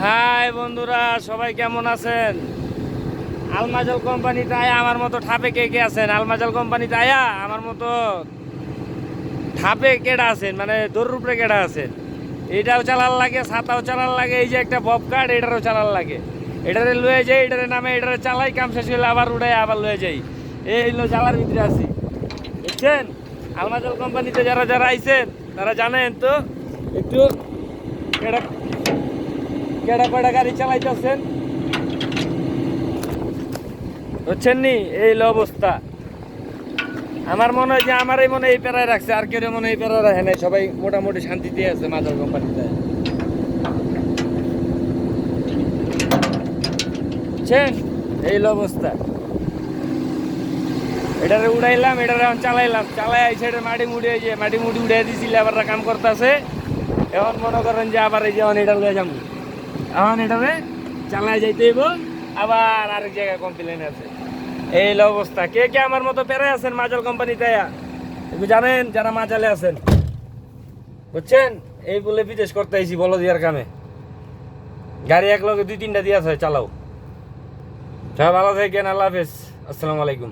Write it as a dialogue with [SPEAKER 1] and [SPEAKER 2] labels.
[SPEAKER 1] High বন্ধুরা, সবাই কেমন আছেন? আলমাজাল কোম্পানিতে আয়া আমার মতো ঠাপে কে কে আছেন? আলমাজাল কোম্পানিতে আয়া আমার মতো ঠাপে কেডা আছেন, মানে দৌড়ের উপরে কেডা আছেন? এটাও চালার লাগে, ছাতাও চালার লাগে, এই যে একটা বব কার্ড এটারও চালার লাগে। এটারে লয়ে যাই, এটারে নামে, এটারে চালাই, কাম শেষ হলে আবার উড়াই আবার লয়ে যাই। এই হলো চালার ভিতরে আছি, বুঝছেন? আলমাজাল কোম্পানিতে যারা যারা আইছেন তারা জানেন তো একটু কেডা কেডা কয়টা গাড়ি চালাইতেছেন, বুঝছেন নি? এই হলো অবস্থা। আমার মনে হয় যে আমারই মনে এই প্যারায় রাখছে, আর কেউ মনে এই প্যারা রাখে নাই। সবাই মোটামুটি শান্তিতে আছে মাজার কোম্পানিতে, বুঝছেন? এই হলো অবস্থা। এটারে উড়াইলাম, এটারে এখন চালাইলাম, চালাই এই সাইডে মাটি মুড়ি, এই যে মাটি মুড়ি উড়াই দিয়েছি, লেবাররা কাম করতেছে। এখন মনে করেন যে আবার এই যে এখন এটা লয়ে যাবো, এখন এটারে চালাই যাইতে হইব, আবার আরেক জায়গায় কমপ্লেন আছে। এই হলো অবস্থা। কে কে আমার মতো পেরে আছেন মাজাল কোম্পানিতে? একটু জানেন যারা মাজালে আছেন, বুঝছেন? এই বলে বিদেশ করতে আইছি বলো দিয়ার কামে। গাড়ি এক লগে দুই তিনটা দিয়া চালাও। সবাই ভালো থাকেন, আল্লাহ হাফেজ, আসসালামু আলাইকুম।